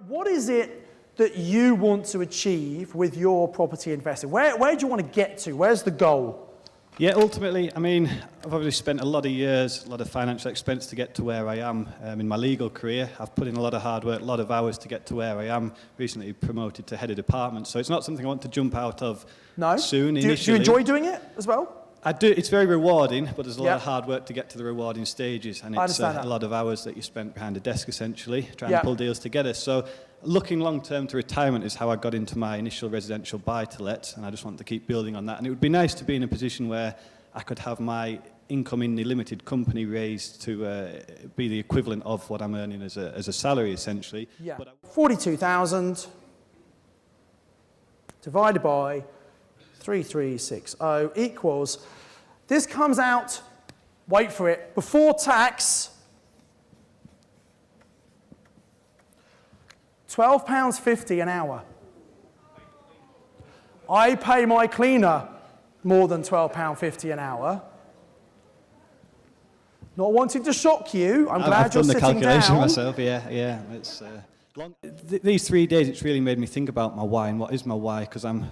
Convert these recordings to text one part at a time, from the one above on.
What is it that you want to achieve with your property investing? Where do you want to get to? Where's the goal? Yeah, ultimately, I mean, I've obviously spent a lot of years, a lot of financial expense to get to where I am in my legal career. I've put in a lot of hard work, a lot of hours to get to where I am. Recently promoted to head of department, so it's not something I want to jump out of soon. Do you enjoy doing it as well? I do. It's very rewarding, but there's a lot of hard work to get to the rewarding stages, and it's a lot of hours that you spent behind a desk, essentially, trying to pull deals together. So looking long-term to retirement is how I got into my initial residential buy-to-let, and I just want to keep building on that. And it would be nice to be in a position where I could have my income in the limited company raised to be the equivalent of what I'm earning as a salary, essentially. Yeah. 42,000 divided by 3360 equals, this comes out, wait for it, before tax, £12.50 an hour. I pay my cleaner more than £12.50 an hour. Not wanting to shock you, I'm glad you're sitting down. I've done the calculation myself, yeah. It's, these 3 days, it's really made me think about my why and what is my why, because I'm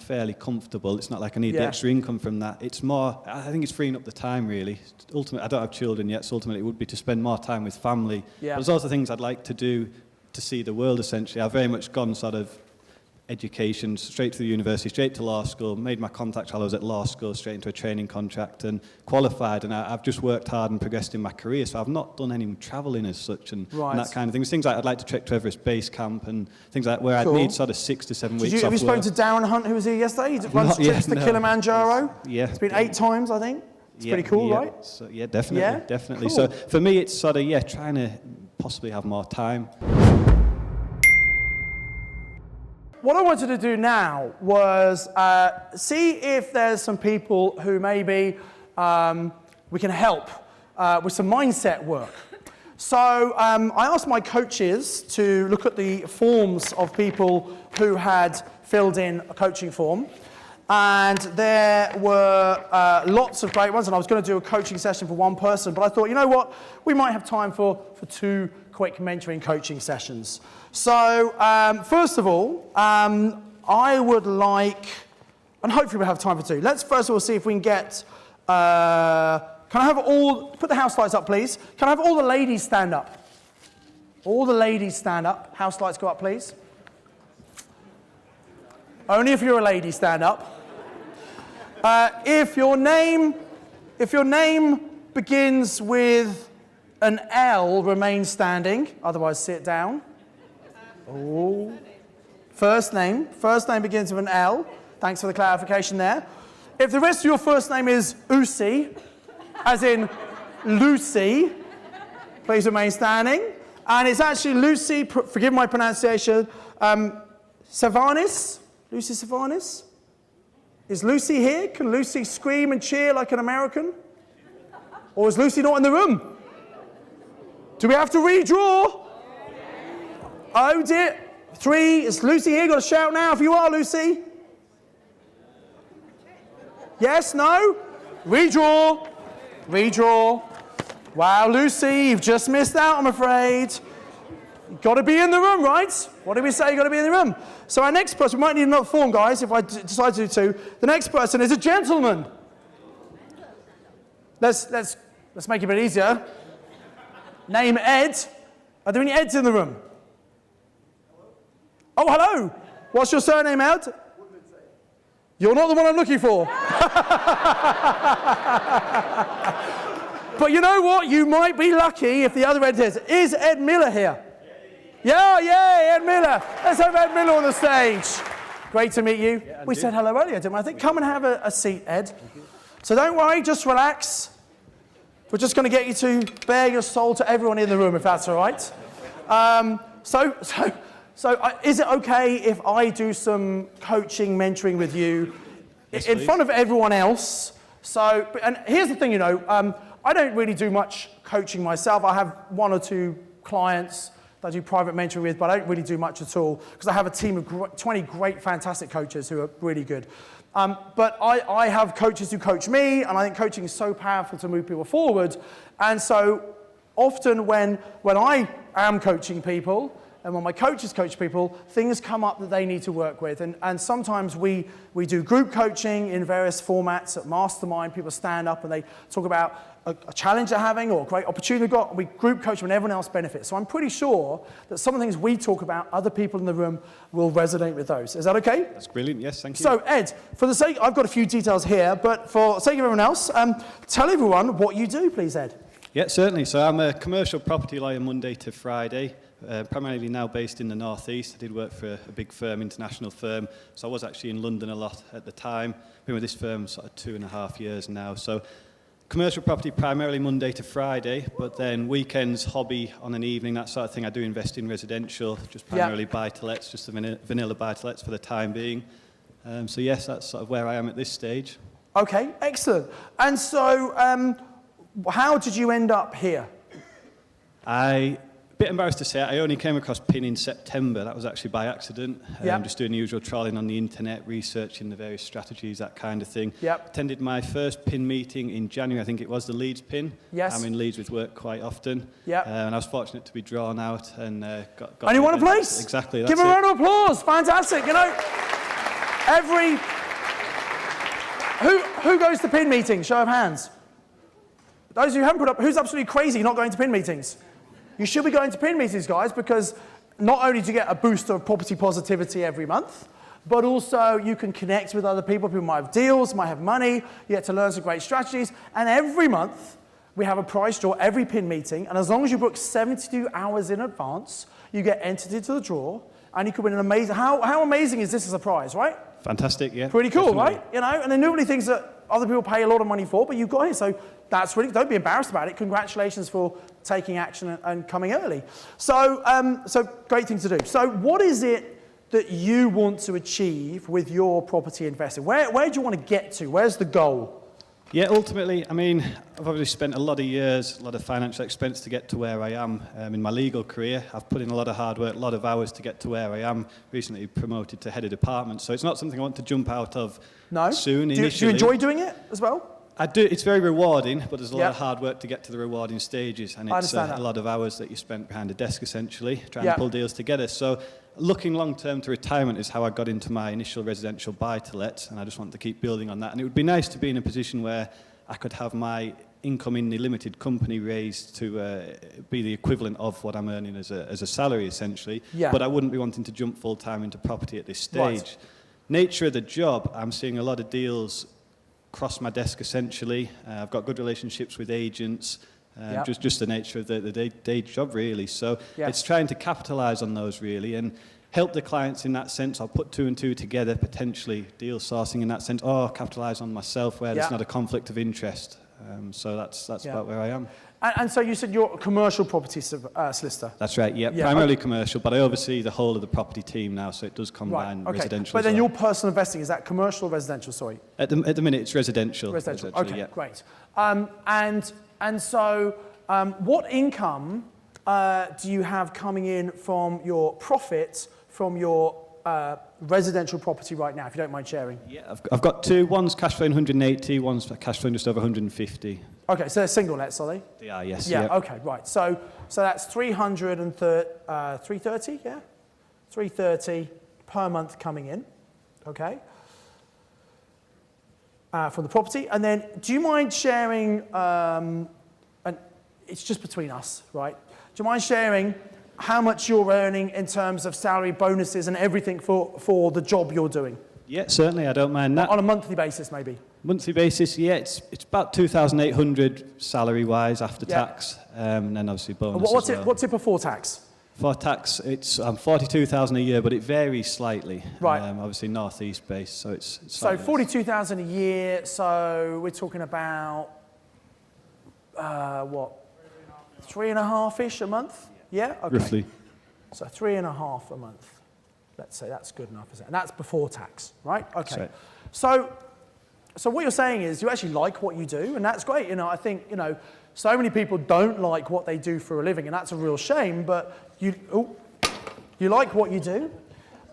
fairly comfortable. It's not like I need the extra income from that. It's more, I think it's freeing up the time, really. Ultimately, I don't have children yet, so ultimately it would be to spend more time with family. Yeah. But there's also things I'd like to do to see the world, essentially. I've very much gone sort of education, straight to the university, straight to law school, made my contact while I was at law school, straight into a training contract and qualified, and I've just worked hard and progressed in my career, so I've not done any travelling as such and that kind of thing. Things like I'd like to trek to Everest Base Camp and things like where I'd need sort of 6 to 7 weeks off Have you spoken to Darren Hunt, who was here yesterday? He runs trips to Kilimanjaro. It's been 8 times, I think. It's pretty cool, right? So, definitely. Cool. So for me, it's sort of, trying to possibly have more time. What I wanted to do now was see if there's some people who maybe we can help with some mindset work. So I asked my coaches to look at the forms of people who had filled in a coaching form. And there were lots of great ones, and I was going to do a coaching session for one person, but I thought, you know what, we might have time for 2 quick mentoring coaching sessions. So first of all, I would like, and hopefully we'll have time for 2. Let's first of all see if we can get, can I have all, put the house lights up please. Can I have all the ladies stand up? All the ladies stand up. House lights go up please. Only if you're a lady, stand up. If your name begins with an L, remain standing. Otherwise, sit down. Oh. First name begins with an L. Thanks for the clarification there. If the rest of your first name is Usi, as in Lucy, please remain standing. And it's actually Lucy, forgive my pronunciation, Savanis. Lucy Savanis? Is Lucy here? Can Lucy scream and cheer like an American? Or is Lucy not in the room? Do we have to redraw? Oh dear. 3, is Lucy here? Got to shout now if you are, Lucy. Yes, no? Redraw. Redraw. Wow, Lucy, you've just missed out, I'm afraid. You've got to be in the room, right? What did we say? You've got to be in the room. So our next person, we might need another form, guys, if I decide to do 2. The next person is a gentleman. Let's make it a bit easier. Name Ed. Are there any Eds in the room? Oh, hello. What's your surname, Ed? You're not the one I'm looking for. But you know what? You might be lucky if the other Ed is. Is Ed Miller here? Yeah, Ed Miller. Let's have Ed Miller on the stage. Great to meet you. We said hello earlier, didn't we? I think come and have a seat, Ed. So don't worry, just relax. We're just going to get you to bare your soul to everyone in the room, if that's all right. So is it okay if I do some coaching, mentoring with you in front of everyone else? So, and here's the thing, you know, I don't really do much coaching myself. I have 1 or 2 clients that I do private mentoring with, but I don't really do much at all because I have a team of 20 great, fantastic coaches who are really good. But I have coaches who coach me, and I think coaching is so powerful to move people forward. And so often when I am coaching people, and when my coaches coach people, things come up that they need to work with. And sometimes we do group coaching in various formats at Mastermind. People stand up and they talk about a challenge they're having or a great opportunity they've got. We group coach when everyone else benefits. So I'm pretty sure that some of the things we talk about, other people in the room will resonate with those. Is that okay? That's brilliant. Yes, thank you. So Ed, for the sake, I've got a few details here, but for the sake of everyone else, tell everyone what you do, please, Ed. Yeah, certainly. So I'm a commercial property lawyer Monday to Friday, primarily now based in the Northeast. I did work for a big firm, international firm, so I was actually in London a lot at the time. Been with this firm sort of 2.5 years now. So commercial property primarily Monday to Friday, but then weekends, hobby on an evening, that sort of thing. I do invest in residential, just primarily buy-to-lets, just the vanilla buy-to-lets for the time being. So yes, that's sort of where I am at this stage. Okay, excellent. And so how did you end up here? A bit embarrassed to say, I only came across PIN in September. That was actually by accident. Just doing the usual trawling on the internet, researching the various strategies, that kind of thing. Attended my first PIN meeting in January. I think it was the Leeds PIN. Yes. I'm in Leeds with work quite often. And I was fortunate to be drawn out and got and you won a place? Exactly. Give a round of applause. Fantastic. You know, who goes to PIN meetings? Show of hands. Those who haven't put up, who's absolutely crazy not going to PIN meetings? You should be going to PIN meetings, guys, because not only do you get a boost of property positivity every month, but also you can connect with other people. People might have deals, might have money. You get to learn some great strategies. And every month, we have a prize draw every PIN meeting. And as long as you book 72 hours in advance, you get entered into the draw, and you can win an amazing... How amazing is this as a prize, right? Fantastic, yeah. Pretty cool, definitely. Right? You know, and they're normally things that other people pay a lot of money for, but you've got it. So that's really, don't be embarrassed about it. Congratulations for taking action and coming early. So, so great thing to do. So what is it that you want to achieve with your property investing? Where do you want to get to? Where's the goal? Yeah, ultimately, I mean, I've obviously spent a lot of years, a lot of financial expense to get to where I am in my legal career. I've put in a lot of hard work, a lot of hours to get to where I am. Recently promoted to head of department, so it's not something I want to jump out of soon. Do you enjoy doing it as well? I do. It's very rewarding, but there's a lot of hard work to get to the rewarding stages, and it's a lot of hours that you spent behind a desk, essentially, trying to pull deals together. So looking long-term to retirement is how I got into my initial residential buy-to-let, and I just want to keep building on that. And it would be nice to be in a position where I could have my income in the limited company raised to be the equivalent of what I'm earning as a salary, essentially. But I wouldn't be wanting to jump full-time into property at this stage. Right. Nature of the job, I'm seeing a lot of deals cross my desk, essentially. I've got good relationships with agents. Just the nature of the day job, really. So it's trying to capitalise on those, really, and help the clients in that sense. I'll put two and two together, potentially deal sourcing in that sense, or capitalise on myself where there's not a conflict of interest. So that's about where I am. And so you said you're a commercial property solicitor? That's right, primarily commercial, but I oversee the whole of the property team now, so it does combine residential. But then your personal investing, is that commercial or residential, sorry? At the minute, it's residential. Residential, okay, great. And so what income do you have coming in from your profits from your residential property right now, if you don't mind sharing? Yeah, I've got two. One's cash flowing 180, one's cash flowing just over 150. Okay, so they're single lets, are they? They are, yes. Yeah, okay, right. So that's 330, yeah? 330 per month coming in, okay? From the property. And then do you mind sharing, and it's just between us, right? Do you mind sharing how much you're earning in terms of salary, bonuses, and everything for the job you're doing? Yeah, certainly, I don't mind that. On a monthly basis, maybe? Monthly basis, yeah, it's about 2,800 salary-wise after tax, and then obviously bonus as well. What's it before tax? For tax, it's 42,000 a year, but it varies slightly. Right. Obviously northeast based, so it's so 42,000 a year. So we're talking about what? 3.5-ish a month? Yeah. Okay. Roughly. So 3.5 a month. Let's say that's good enough, is it? And that's before tax, right? Okay. Right. So what you're saying is you actually like what you do, and that's great. You know, I think, you know, so many people don't like what they do for a living, and that's a real shame, but you like what you do.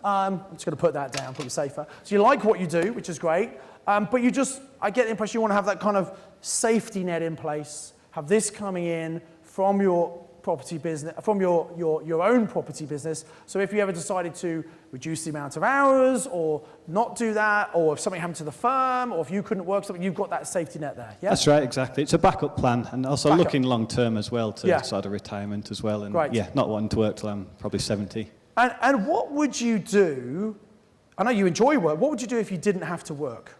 I'm just going to put that down, probably safer. So you like what you do, which is great, but I get the impression you want to have that kind of safety net in place, have this coming in from your property business, from your own property business. So if you ever decided to reduce the amount of hours or not do that, or if something happened to the firm, or if you couldn't work something, you've got that safety net there. Yeah? That's right, exactly. It's a backup plan, and also looking long term as well to sort of retirement as well. And not wanting to work till I'm probably 70. And what would you do? I know you enjoy work. What would you do if you didn't have to work?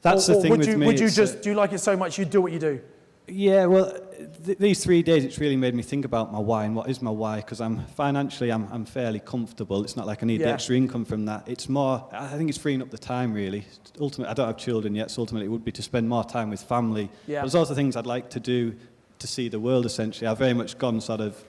That's the thing with me. Would you just do you like it so much you do what you do? Yeah, well, these 3 days, it's really made me think about my why and what is my why, because I'm fairly comfortable. It's not like I need the extra income from that. It's more, I think it's freeing up the time, really. Ultimately, I don't have children yet, so ultimately it would be to spend more time with family. Yeah. But there's also things I'd like to do to see the world, essentially. I've very much gone sort of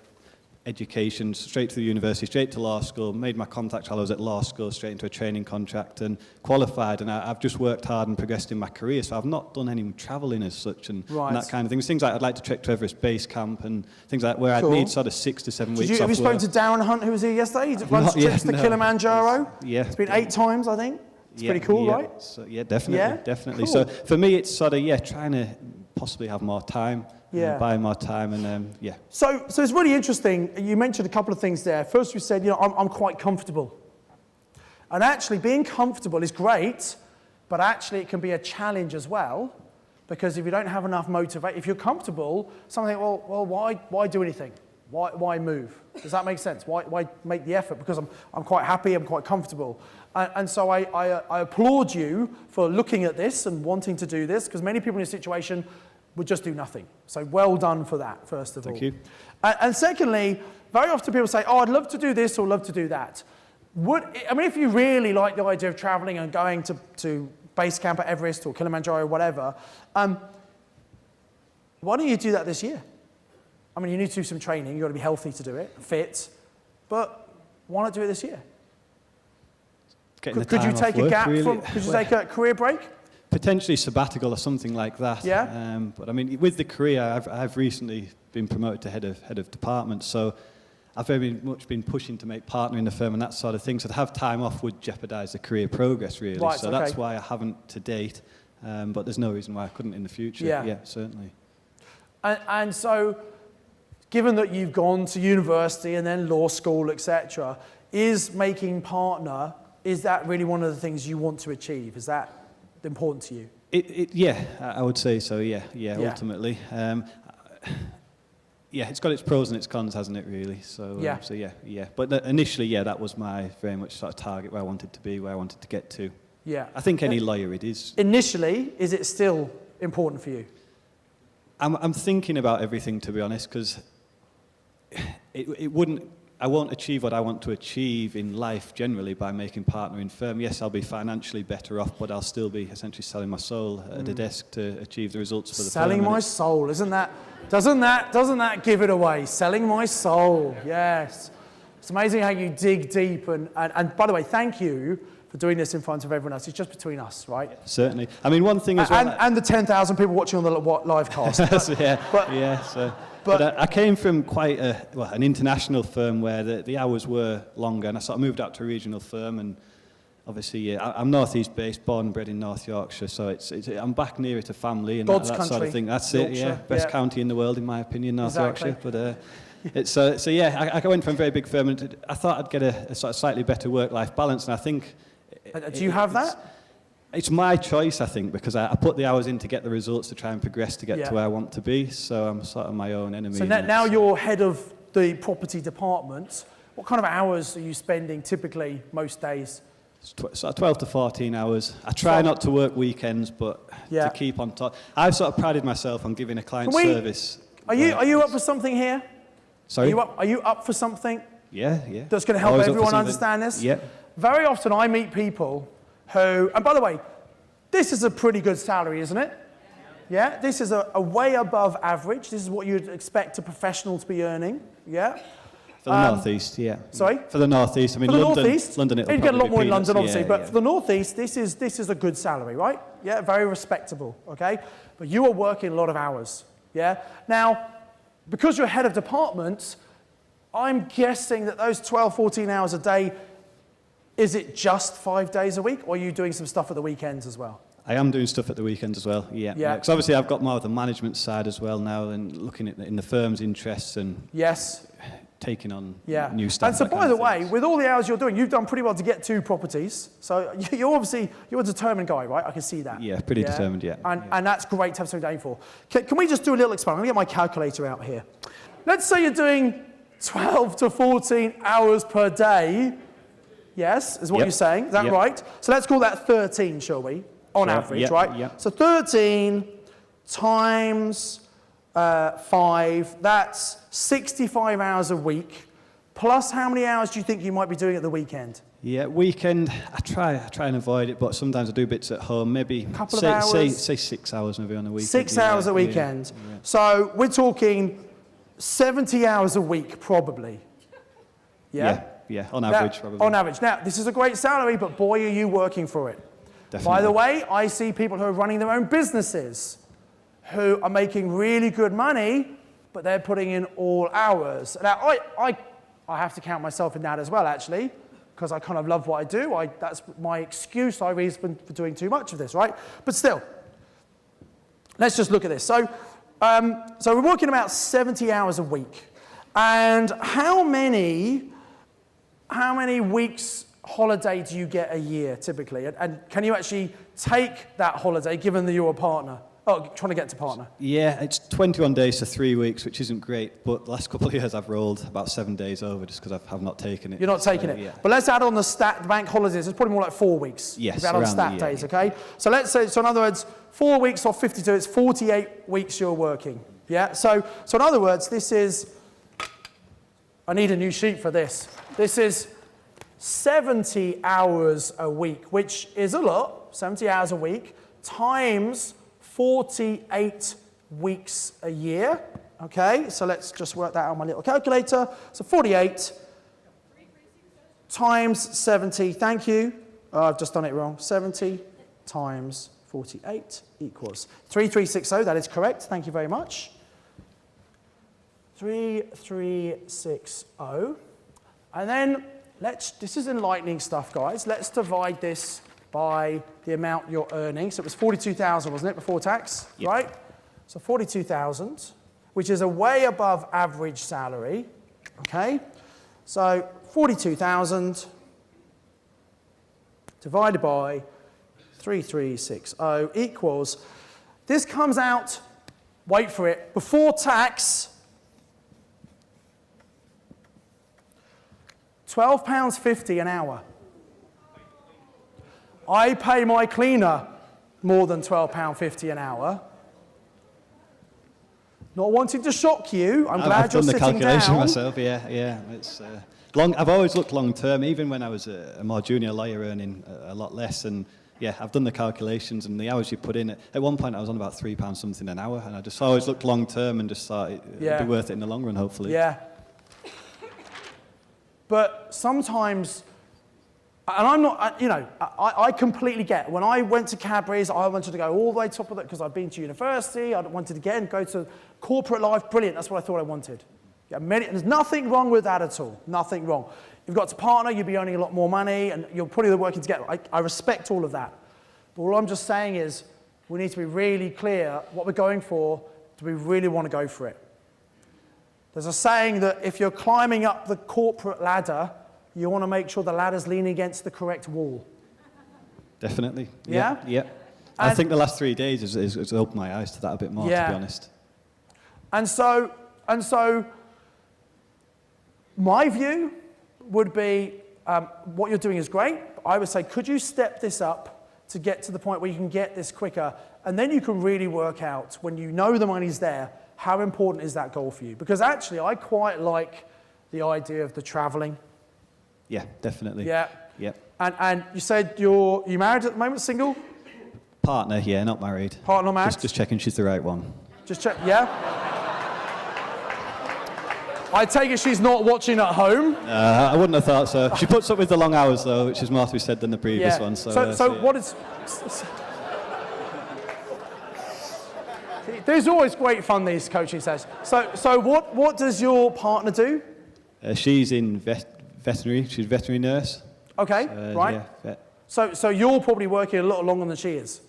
education, straight to the university, straight to law school, made my contact while I was at law school, straight into a training contract and qualified, and I've just worked hard and progressed in my career, so I've not done any travelling as such and that kind of thing. Things like I'd like to trek to Everest Base Camp and things like that, where I'd need sort of 6 to 7 weeks off Have you spoken to Darren Hunt, who was here yesterday? He runs trips to Kilimanjaro. It's been 8 times, I think. It's pretty cool, right? So, definitely. Cool. So for me, it's sort of, trying to possibly have more time. Buying more time and So it's really interesting. You mentioned a couple of things there. First, you said, I'm quite comfortable. And actually, being comfortable is great, but actually it can be a challenge as well, because if you don't have enough motivation, if you're comfortable, something, well, why do anything? Why move? Does that make sense? Why make the effort? Because I'm quite happy, I'm quite comfortable. And so I applaud you for looking at this and wanting to do this, because many people in this situation would just do nothing. So well done for that, first of all. Thank you. And secondly, very often people say, I'd love to do this or love to do that. If you really like the idea of traveling and going to base camp at Everest or Kilimanjaro or whatever, why don't you do that this year? You need to do some training. You've got to be healthy to do it, fit. But why not do it this year? Could you take a gap from, could you take a career break? Potentially sabbatical or something like that. Yeah. But with the career, I've recently been promoted to head of department, so I've very much been pushing to make partner in the firm and that sort of thing. So to have time off would jeopardise the career progress, really. Right, so that's why I haven't to date. But there's no reason why I couldn't in the future. Yeah, certainly. And so, given that you've gone to university and then law school, etc., is making partner, is that really one of the things you want to achieve? Is that important to you? I would say so, ultimately. It's got its pros and its cons, hasn't it, really? So, But initially, that was my very much sort of target, where I wanted to be, where I wanted to get to. Yeah. I think any lawyer it is. Initially, is it still important for you? I'm thinking about everything, to be honest, because I won't achieve what I want to achieve in life generally by making partner in firm. Yes, I'll be financially better off, but I'll still be essentially selling my soul at a desk to achieve the results for the firm. Selling my soul, doesn't that give it away? Selling my soul, yes. It's amazing how you dig deep. And by the way, thank you for doing this in front of everyone else. It's just between us, right? Yeah, certainly. One thing as well... And the 10,000 people watching on the live cast. But I came from quite an international firm where the hours were longer, and I sort of moved out to a regional firm, and obviously I'm northeast based, born and bred in North Yorkshire, so I'm back nearer to family and that sort of thing. That's Yorkshire, best county in the world in my opinion, North Yorkshire. But I went from a very big firm, and I thought I'd get a sort of slightly better work-life balance, and I think... Do you have that? It's my choice, I think, because I put the hours in to get the results to try and progress to get to where I want to be, so I'm sort of my own enemy. So now you're head of the property department. What kind of hours are you spending typically most days? Sort of 12 to 14 hours. I try not to work weekends, but to keep on top. I've sort of prided myself on giving a client service. Are you up for something here? Sorry? Are you up for something? Yeah. That's going to help everyone understand this? Yeah. Very often I meet people who, and by the way, this is a pretty good salary, isn't it? Yeah, this is a way above average. This is what you'd expect a professional to be earning. Yeah. For the northeast, yeah. Sorry? For the northeast, for the northeast, London it'll you'd get a lot more in peanuts. London, obviously, but for the northeast, this is a good salary, right? Yeah, very respectable. Okay, but you are working a lot of hours. Yeah. Now, because you're head of department, I'm guessing that those 12, 14 hours a day. Is it just 5 days a week, or are you doing some stuff at the weekends as well? I am doing stuff at the weekends as well, yeah. Yeah. Because obviously I've got more of the management side as well now and looking at in the firm's interests and Yes. taking on Yeah. new stuff. And so, by the way, with all the hours you're doing, you've done pretty well to get 2 properties. So you're a determined guy, right? I can see that. Yeah, pretty determined, yeah. And that's great to have something to aim for. Can we just do a little experiment? I'm going to get my calculator out here. Let's say you're doing 12 to 14 hours per day. Yes, is what you're saying. Is that right? So let's call that 13, shall we? On average, right? Yep. So 13 times 5, that's 65 hours a week. Plus, how many hours do you think you might be doing at the weekend? Yeah, weekend, I try and avoid it, but sometimes I do bits at home, maybe Couple of hours? Say 6 hours maybe on a weekend. 6 hours a weekend. Yeah. So we're talking 70 hours a week, probably. Yeah, on average, probably. On average. Now, this is a great salary, but boy, are you working for it. Definitely. By the way, I see people who are running their own businesses who are making really good money, but they're putting in all hours. Now, I have to count myself in that as well, actually, because I kind of love what I do. That's my excuse, I reason for doing too much of this, right? But still, let's just look at this. So we're working about 70 hours a week. And how many weeks holiday do you get a year, typically? And can you actually take that holiday, given that you're a partner? Oh, trying to get to partner. Yeah, it's 21 days to 3 weeks, which isn't great, but the last couple of years I've rolled about 7 days over just because I've not taken it. You're not taking it. Yeah. But let's add on the bank holidays. It's probably more like 4 weeks. Yes, if you add on stat days, okay? So let's say, so in other words, 4 weeks off 52, it's 48 weeks you're working. Yeah, so in other words, this is, I need a new sheet for this. This is 70 hours a week, which is a lot, 70 hours a week, times 48 weeks a year. Okay, so let's just work that out on my little calculator. So 48 times 70, thank you. Oh, I've just done it wrong. 70 times 48 equals 3360, that is correct, thank you very much. 3360. And then this is enlightening stuff, guys. Let's divide this by the amount you're earning. So it was 42,000, wasn't it, before tax, right? So 42,000, which is a way above average salary, okay? So 42,000 divided by 3360 equals, this comes out, wait for it, before tax, £12.50 an hour. I pay my cleaner more than £12.50 an hour. Not wanting to shock you, I'm glad you're sitting down. I've done the calculation myself, yeah. It's I've always looked long term, even when I was a more junior lawyer earning a lot less. And yeah, I've done the calculations and the hours you put in. At one point I was on about £3 something an hour, and I just always looked long term and just thought it'd be worth it in the long run, hopefully. Yeah. But sometimes, and I'm not, I completely get, when I went to Cadbury's, I wanted to go all the way top of that because I'd been to university, I wanted to get and go to corporate life, brilliant, that's what I thought I wanted. Yeah, there's nothing wrong with that at all, nothing wrong. You've got to partner, you'll be earning a lot more money, and you're putting the work in together. I respect all of that. But all I'm just saying is, we need to be really clear what we're going for, do we really want to go for it? There's a saying that if you're climbing up the corporate ladder, you want to make sure the ladder's leaning against the correct wall. Definitely. Yeah? Yeah. I think the last 3 days has opened my eyes to that a bit more, to be honest. And so, my view would be, what you're doing is great. I would say, could you step this up to get to the point where you can get this quicker? And then you can really work out, when you know the money's there, how important is that goal for you? Because actually, I quite like the idea of the traveling. Yeah, definitely. Yeah. Yep. And you said you married at the moment, single? Partner, yeah, not married. Partner, not married? Just checking she's the right one. Just check, yeah? I take it she's not watching at home. I wouldn't have thought so. She puts up with the long hours, though, which is more to be said than the previous one. So what is... There's always great fun, these coaching sessions. So what does your partner do? She's in veterinary. She's a veterinary nurse. Okay, right. Yeah, vet. So you're probably working a lot longer than she is.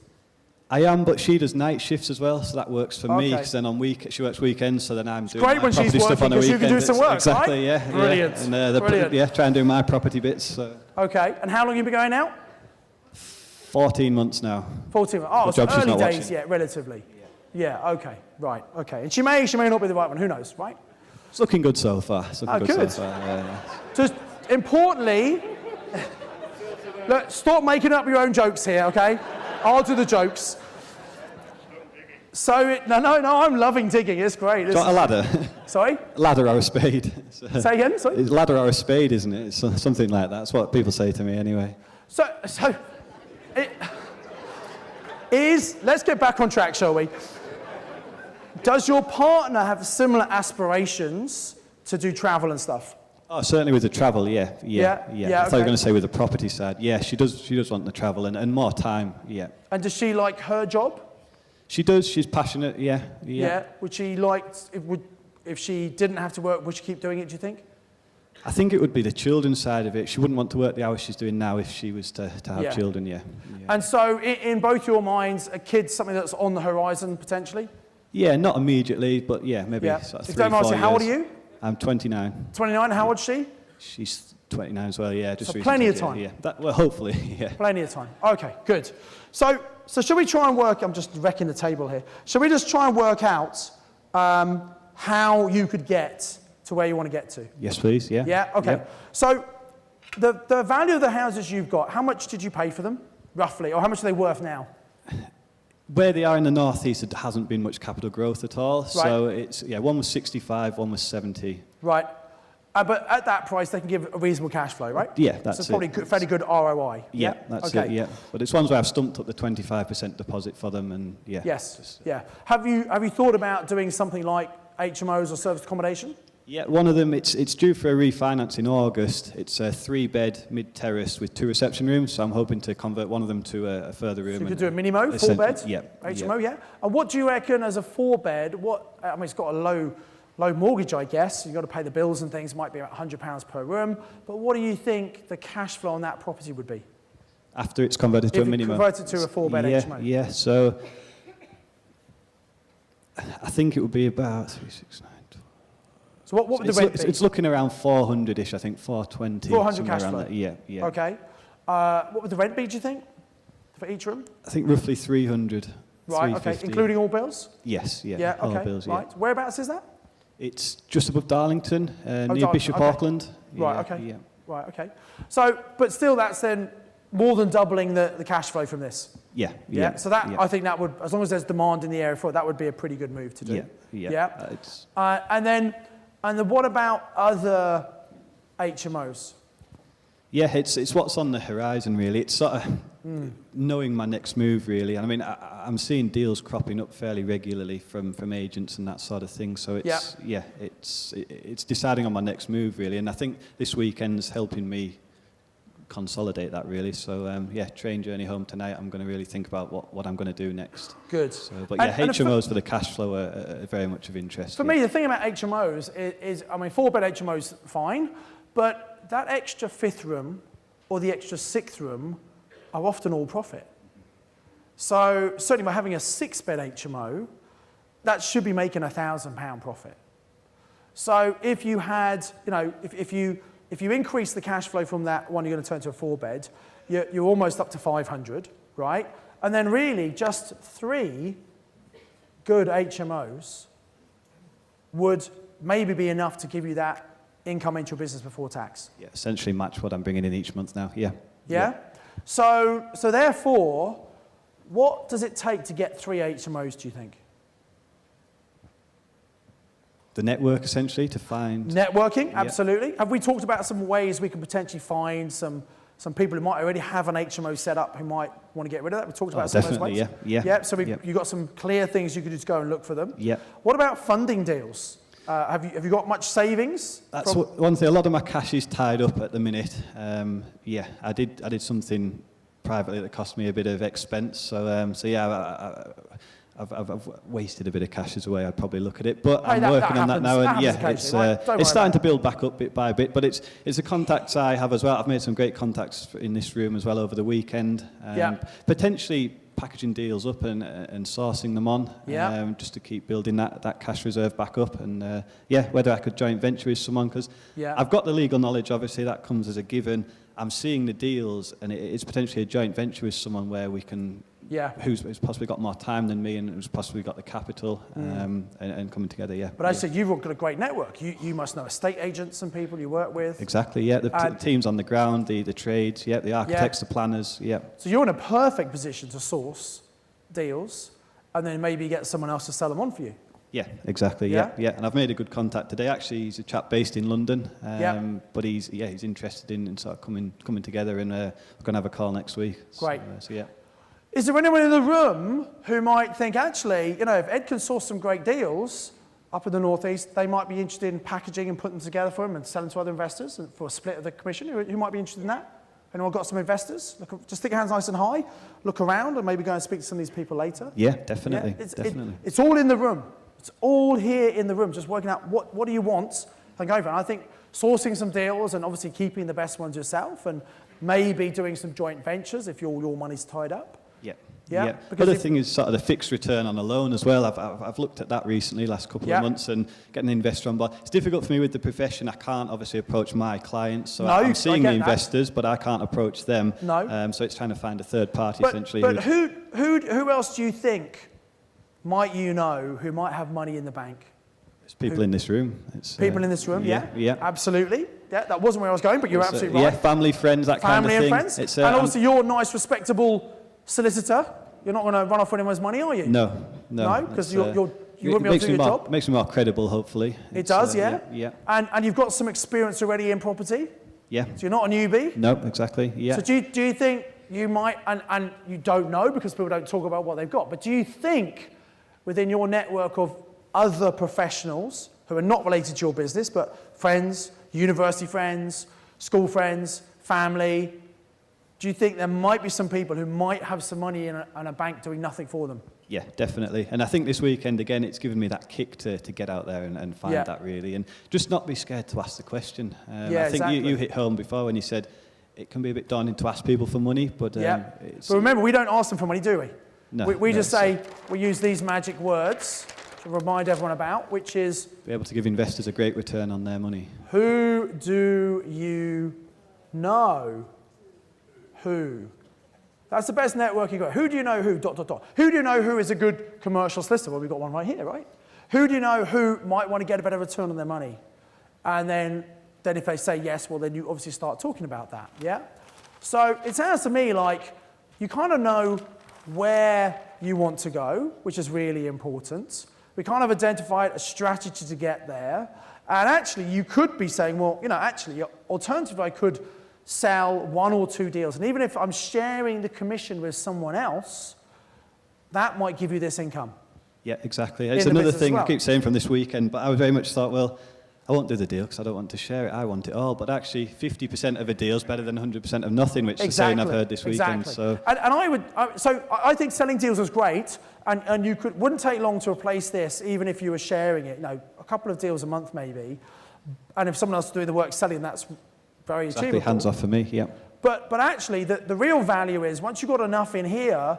I am, but she does night shifts as well, so that works for me. Because then she works weekends, so then I'm doing great my when she's property stuff working on a because you weekend. can do some work, exactly, right? yeah. Brilliant. Yeah. And Brilliant. try and do my property bits. So. Okay, and how long have you been going out? 14 months now. 14 months. Oh, The so job she's early not days watching. yet, relatively. Yeah, okay, right, okay. And she may not be the right one, who knows, right? It's looking good so far. It's looking good. So far. Yeah. Just importantly, look, stop making up your own jokes here, okay? I'll do the jokes. So, no, I'm loving digging. It's great. Do you want a ladder? Sorry? Ladder or a spade? Say again, sorry? It's ladder or a spade, isn't it? It's something like that. That's what people say to me anyway. Let's get back on track, shall we? Does your partner have similar aspirations to do travel and stuff? Oh, certainly with the travel, yeah. I thought you were going to say with the property side. Yeah, she does want the travel and more time, yeah. And does she like her job? She does. She's passionate, yeah. Would she if she didn't have to work, would she keep doing it, do you think? I think it would be the children's side of it. She wouldn't want to work the hours she's doing now if she was to have children, yeah. And so in both your minds, a kid's something that's on the horizon, potentially? Yeah, not immediately, but yeah, maybe sort of 3-4 years. How old are you? I'm 29. 29, how old's she? She's 29 as well, yeah. Just so plenty of time. Yeah. Well, hopefully, yeah. Plenty of time. Okay, good. So should we try and work, I'm just wrecking the table here. Should we just try and work out how you could get to where you want to get to? Yes, please, yeah. Yeah, okay. Yep. So the value of the houses you've got, how much did you pay for them, roughly? Or how much are they worth now? Where they are in the northeast, there hasn't been much capital growth at all. Right. So one was 65, one was 70. Right. But at that price, they can give a reasonable cash flow, right? Yeah, that's so it's probably fairly good ROI. Yeah, that's it, yeah. But it's ones where I've stumped up the 25% deposit for them and yeah. Yes, yeah. Have you thought about doing something like HMOs or serviced accommodation? Yeah, one of them, it's due for a refinance in August. It's a 3-bed mid-terrace with 2 reception rooms, so I'm hoping to convert one of them to a further room. So you could do a mini-mo, 4-bed? Yeah. HMO, yeah. And what do you reckon as a 4-bed, it's got a low mortgage, I guess. You've got to pay the bills and things, might be about £100 per room. But what do you think the cash flow on that property would be? After it's converted to a mini-mo? Converted to a 4-bed HMO? Yeah, so I think it would be about 369. So what would the rent be? It's looking around 400-ish, I think, 420. 400 cash flow? Yeah. Okay. What would the rent be, do you think, for each room? I think roughly 300. Right, okay, including all bills? Yes, yeah. Yeah, okay, all bills, right. Whereabouts is that? It's just above Darlington, near Bishop Auckland. Right, okay. Yeah. Right, okay. So, but still that's then more than doubling the cash flow from this? Yeah. So that, I think that would, as long as there's demand in the area for it, that would be a pretty good move to do. Yeah. And then what about other HMOs? Yeah, it's what's on the horizon, really. It's sort of knowing my next move, really. And I mean, I'm seeing deals cropping up fairly regularly from agents and that sort of thing. So it's deciding on my next move, really. And I think this weekend's helping me consolidate that, really. So train journey home tonight. I'm going to really think about what I'm going to do next. Good. So, but yeah, HMOs for the cash flow are very much of interest. For me, the thing about HMOs is 4-bed HMOs fine, but that extra 5th room or the extra 6th room are often all profit. So certainly by having a 6-bed HMO, that should be making £1,000 profit. So if you had, if you increase the cash flow from that one, you're going to turn to a 4-bed, you're almost up to 500, right? And then really just 3 good HMOs would maybe be enough to give you that income into your business before tax. Yeah, essentially match what I'm bringing in each month now, Yeah? So therefore, what does it take to get 3 HMOs, do you think? The network, essentially, to find... Networking, absolutely. Have we talked about some ways we can potentially find some people who might already have an HMO set up who might want to get rid of that? We talked about some of those ways. Yeah. So you've got some clear things you could just go and look for them. Yeah. What about funding deals? Have you got much savings? That's one thing. A lot of my cash is tied up at the minute. I did something privately that cost me a bit of expense. So I've wasted a bit of cash as a way I'd probably look at it, but I'm working on that now, and it's starting to build back up bit by bit. But it's the contacts I have as well. I've made some great contacts in this room as well over the weekend. Potentially packaging deals up and sourcing them on, just to keep building that cash reserve back up. And whether I could joint venture with someone, because I've got the legal knowledge, obviously that comes as a given. I'm seeing the deals, and it's potentially a joint venture with someone where we can, who's possibly got more time than me and who's possibly got the capital, and coming together, But as I said, you've got a great network. You must know estate agents and people you work with. Exactly, the teams on the ground, the trades, the architects, the planners, So you're in a perfect position to source deals and then maybe get someone else to sell them on for you. Yeah, exactly. And I've made a good contact today. Actually, he's a chap based in London, but he's interested in sort of coming together, and we're going to have a call next week. Great. So. Is there anyone in the room who might think, actually, if Ed can source some great deals up in the northeast, they might be interested in packaging and putting them together for him and selling to other investors and for a split of the commission? Who might be interested in that? Anyone got some investors? Just stick your hands nice and high, look around, and maybe go and speak to some of these people later. Yeah, definitely. It's all in the room. It's all here in the room, just working out what do you want and go for it. And I think sourcing some deals and obviously keeping the best ones yourself, and maybe doing some joint ventures if your money's tied up. Yeah. The other thing is sort of the fixed return on a loan as well. I've looked at that recently, last couple of months, and getting an investor on board. It's difficult for me with the profession. I can't obviously approach my clients, so I'm seeing the investors, but I can't approach them. No. So it's trying to find a third party essentially. But who else do you think might who might have money in the bank? It's people in this room. People in this room, yeah. Absolutely. Yeah, that wasn't where I was going, but you're absolutely right. Yeah, family, friends, that kind of thing. Family and friends. And obviously you're a nice, respectable solicitor. You're not going to run off anyone's money, are you? No. Because you wouldn't be able to do your job. It makes me more credible, hopefully. It does, yeah. And you've got some experience already in property. Yeah. So you're not a newbie. No, exactly. Yeah. So do you think you might, and you don't know because people don't talk about what they've got, but do you think within your network of other professionals who are not related to your business, but friends, university friends, school friends, family, do you think there might be some people who might have some money in a bank doing nothing for them? Yeah, definitely. And I think this weekend, again, it's given me that kick to get out there and find that really. And just not be scared to ask the question. I think you hit home before when you said it can be a bit daunting to ask people for money. But but remember, we don't ask them for money, do we? No. We just say, we use these magic words to remind everyone about, which is... Be able to give investors a great return on their money. Who do you know? Who? That's the best networking go. Who do you know who? ... Who do you know who is a good commercial solicitor? Well, we've got one right here, right? Who do you know who might want to get a better return on their money? And then if they say yes, well, then you obviously start talking about that, yeah? So it sounds to me like you kind of know where you want to go, which is really important. We kind of identified a strategy to get there. And actually, you could be saying, well, actually, alternatively, I could sell one or two deals. And even if I'm sharing the commission with someone else, that might give you this income. Yeah, exactly. It's another thing I keep saying from this weekend, but I very much thought, well, I won't do the deal because I don't want to share it. I want it all. But actually, 50% of a deal is better than 100% of nothing, which is the saying I've heard this weekend. So, I think selling deals is great, and you wouldn't take long to replace this, even if you were sharing it. A couple of deals a month maybe, and if someone else is doing the work selling, that's very achievable. Hands off for me. Yeah. But actually, the real value is once you've got enough in here,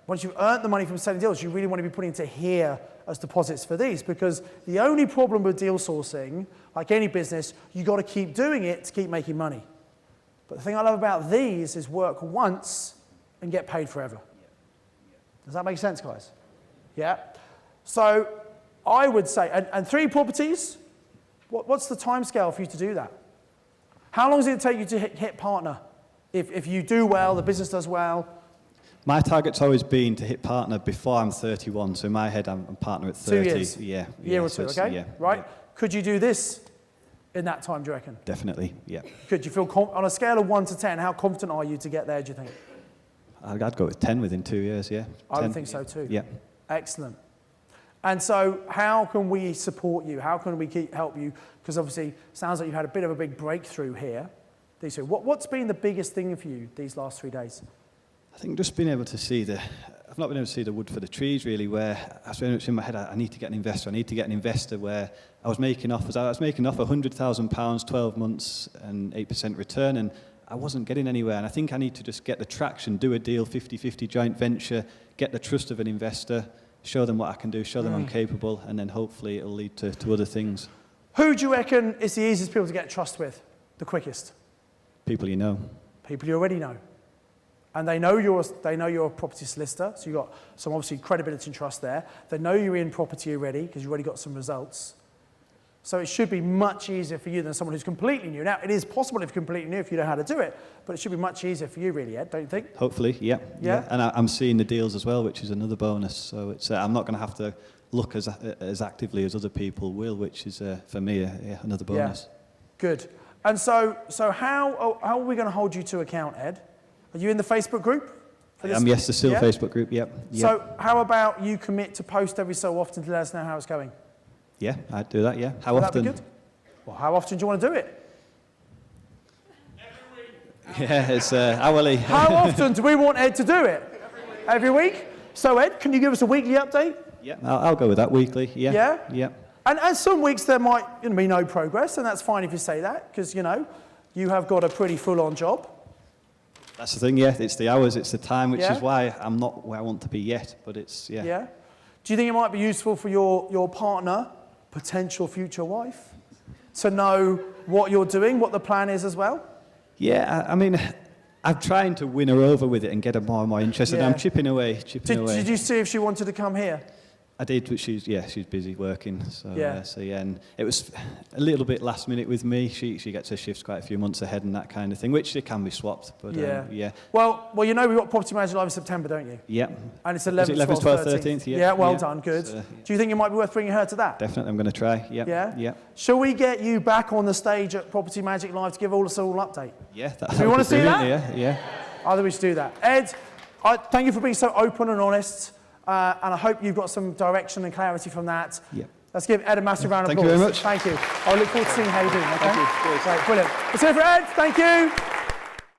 once you've earned the money from selling deals, you really want to be putting into here as deposits for these, because the only problem with deal sourcing, like any business, you've got to keep doing it to keep making money. But the thing I love about these is work once and get paid forever. Does that make sense, guys? Yeah? So I would say, and 3 properties, what's the time scale for you to do that? How long does it take you to hit partner? If you do well, the business does well. My target's always been to hit partner before I'm 31. So in my head, I'm partner at 30. 2 years. Yeah. Year or two, okay? Yeah. Right? Yeah. Could you do this in that time, do you reckon? Definitely, yeah. Could you feel, on a scale of 1 to 10, how confident are you to get there, do you think? I'd go with 10 within 2 years, yeah. 10. I would think so too. Yeah. Excellent. And so how can we support you? How can we help you? Because obviously, it sounds like you've had a bit of a big breakthrough here. What's been the biggest thing for you these last 3 days? I think just being able to see I've not been able to see the wood for the trees really, where I was very much in my head, I need to get an investor, where I was making offers. I was making off £100,000, 12 months and 8% return, and I wasn't getting anywhere. And I think I need to just get the traction, do a deal, 50-50 joint venture, get the trust of an investor, show them what I can do, show them I'm capable, and then hopefully it'll lead to other things. Who do you reckon is the easiest people to get trust with, the quickest? People you know. People you already know. And they know you're a property solicitor, so you've got some obviously credibility and trust there. They know you're in property already because you've already got some results. So it should be much easier for you than someone who's completely new. Now, it is possible if you're completely new, if you know how to do it, but it should be much easier for you really, Ed, don't you think? Hopefully, yeah. And I'm seeing the deals as well, which is another bonus. So it's I'm not going to have to look as actively as other people will, which is, for me, another bonus. Yeah. Good. And so how are we going to hold you to account, Ed? Are you in the Facebook group? Yes, the still Facebook group, yep. So how about you commit to post every so often to let us know how it's going? Yeah, I'd do that, yeah. How Would often? that be good? Well, how often do you want to do it? Every week. Yeah, it's hourly. How often do we want Ed to do it? Every week? So Ed, can you give us a weekly update? Yeah, I'll go with that, weekly, yeah. Yeah? Yeah. And some weeks there might be no progress, and that's fine if you say that, because, you have got a pretty full-on job. That's the thing, yeah. It's the hours, it's the time, which Yeah. is why I'm not where I want to be yet, but it's, yeah. Yeah? Do you think it might be useful for your partner, potential future wife, to know what you're doing, what the plan is as well? Yeah, I mean, I'm trying to win her over with it and get her more and more interested. Yeah. I'm chipping away. Did you see if she wanted to come here? I did, but she's busy working. So Yeah. and it was a little bit last minute with me. She gets her shifts quite a few months ahead and that kind of thing, which it can be swapped. But yeah. Well, we've got Property Manager Live in September, don't you? Yeah. And it's 11th, 11th, 12th, 12th, 13th. 13th. Yeah. Well done, good. So, Do you think it might be worth bringing her to that? definitely, I'm going to try. Yeah. Yeah? Yeah. Shall we get you back on the stage at Property Magic Live to give us all an update? Yeah. Do you want to see that? Yeah. I think we should do that. Ed, thank you for being so open and honest, and I hope you've got some direction and clarity from that. Yeah. Let's give Ed a massive round of applause. Thank you very much. Thank you. I look forward to seeing how you're doing. Okay? Thank you. Great, brilliant. Let's hear it for Ed. Thank you.